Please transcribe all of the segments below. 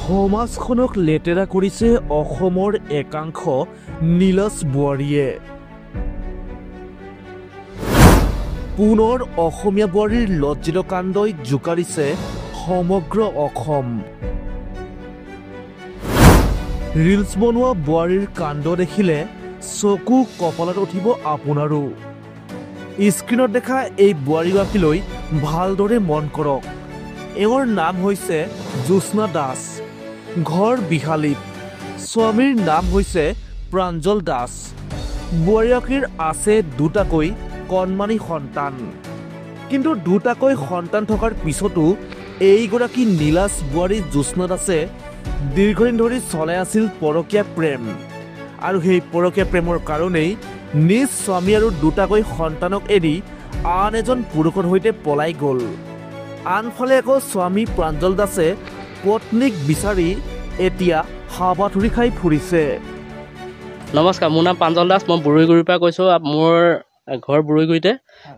সমাজখনক লেতেৰা কৰিছে অসমৰ একাংশ নীলাজ বোৱাৰীয়ে। পুনৰ অসমীয়া বোৱাৰীৰ লজ্জিত কাণ্ডই জোকাৰিছে সমগ্ৰ অসম। ৰিলছ বনোৱা বোৱাৰীৰ কাণ্ড দেখিলে চকু কপালত উঠিব আপোনাৰো। স্ক্ৰীণত দেখা এই বোৱাৰীগৰাকীলৈ ভালদৰে মন কৰক। এওঁৰ নাম হৈছে জ্যোৎস্না দাস, ঘৰ বিহালীত। স্বামীৰ নাম হৈছে প্ৰাঞ্জল দাস। বোৱাৰীগৰাকীৰ আছে দুটাকৈ কণমানি সন্তান। কিন্তু দুটাকৈ সন্তান থকাৰ পিছতো এইগৰাকী নীলাজ বোৱাৰী জ্যোৎস্না দাসে দীৰ্ঘদিন ধৰি চলাই আছিল পৰকীয়া প্ৰেম। আৰু সেই পৰকীয়া প্ৰেমৰ কাৰণেই নিজ স্বামী আৰু দুটাকৈ সন্তানক এৰি আন এজন পুৰুষৰ সৈতে পলাই গ'ল। আনফালে আকৌ স্বামী প্ৰাঞ্জল দাসে পত্নীক বিচাৰি এতিয়া হাবাথুৰি খাই ফুৰিছে। নমস্কাৰ, মোৰ নাম প্ৰাঞ্জল দাস। মই বুঢ়ীগুৰিৰ পৰা কৈছোঁ। মোৰ ঘৰ বুঢ়ীগুৰিতে।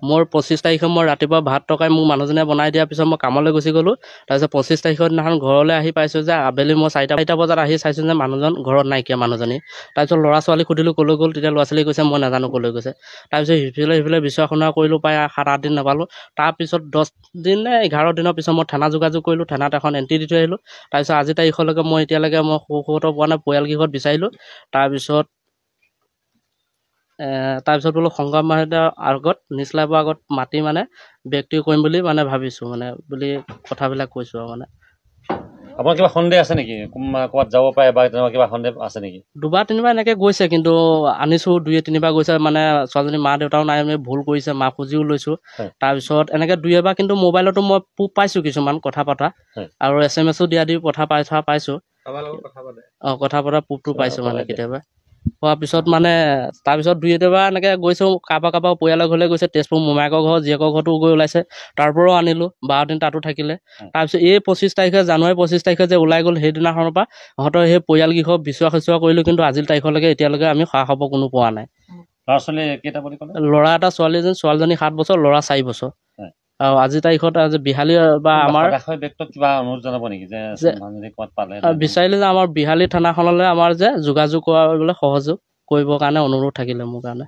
মোৰ 25 তাৰিখে মই ৰাতিপুৱা ভাত তৰকাৰী মোক মানুহজনে বনাই দিয়াৰ পিছত মই কামলৈ গুচি গ'লোঁ। তাৰপিছত 25 তাৰিখৰ দিনাখন ঘৰলৈ আহি পাইছোঁ যে আবেলি মই 4টা বজাত আহি চাইছোঁ যে মানুহজন ঘৰত নাইকিয়া মানুহজনী। তাৰপিছত ল'ৰা ছোৱালী সুধিলোঁ ক'লৈ গ'ল, তেতিয়া ল'ৰা ছোৱালী কৈছে মই নাজানো ক'লৈ গৈছে। তাৰপিছত সিফালে বিচৰা শুনা কৰিলোঁ, প্ৰায় 7-8 দিন নাপালোঁ। তাৰপিছত 10 দিন নে 11 দিনৰ পিছত মই থানা যোগাযোগ কৰিলোঁ। থানাত এখন এণ্ট্ৰি দি থৈ আহিলোঁ। তাৰপিছত আজি তাৰিখলৈকে মই এতিয়ালৈকে মই সুখতো পোৱা নাই। পৰিয়ালগৃহত বিচাৰিলোঁ। তাৰপিছত বোলো সংগ্ৰাম মাহিতৰ আগত নিচলাইবৰ আগত মাতি ব্যক্তি কৰিম বুলি ভাবিছোঁ বুলি কথাবিলাক কৈছোঁ আৰু আপোনাৰ কিবা সন্দেহ আছে নেকি? ক'ৰবাত যাব পাৰে বা তেনেকুৱা কিবা সন্দেহ আছে নেকি? 2-3বাৰ এনেকৈ গৈছে, কিন্তু আনিছোঁ 2-3বাৰ গৈছে। ছোৱালীজনী মা দেউতাও নাই, ভুল কৰিছে, মা খুজিও লৈছোঁ। তাৰপিছত এনেকৈ 2-এবাৰ কিন্তু মোবাইলতো মই প্ৰুফ পাইছোঁ, কিছুমান কথা পতা আৰু SMS দিয়া দি কথা পাইছোঁ। কথা পতা প্ৰুফটো পাইছোঁ কেতিয়াবা। হোৱাৰ পিছত তাৰপিছত 2-3বাৰ এনেকৈ গৈছোঁ। কাৰোবাৰ পৰিয়ালৰ ঘৰলৈ গৈছে। তেজপুৰ মোমায়েকৰ ঘৰ, জীয়েকৰ ঘৰতো গৈ ওলাইছে। তাৰ পৰাও আনিলোঁ, 12 দিন তাতো থাকিলে। তাৰপিছত এই 25 তাৰিখে জানুৱাৰী 25 তাৰিখে যে ওলাই গ'ল, সেইদিনাখনৰ পৰা সিহঁতৰ সেই পৰিয়ালগৃহ বিচৰা কৰিলোঁ, কিন্তু আজিৰ তাৰিখলৈকে এতিয়ালৈকে আমি খা খবৰ কোনো পোৱা নাই। ল'ৰা ছোৱালী কেইটা বুলি ক'লে? ল'ৰা এটা, ছোৱালীজনী 7 বছৰ, ল'ৰা 4 বছৰ। আৰু আজিৰ তাৰিখত বিহালী বা আমাৰ কিবা অনুৰোধ জনাব নেকি যে বিচাৰিলে যে আমাৰ বিহালী থানাখনলৈ আমাৰ যে যোগাযোগ কৰিবলৈ সহযোগ কৰিবৰ কাৰণে অনুৰোধ থাকিলে মোৰ কাৰণে।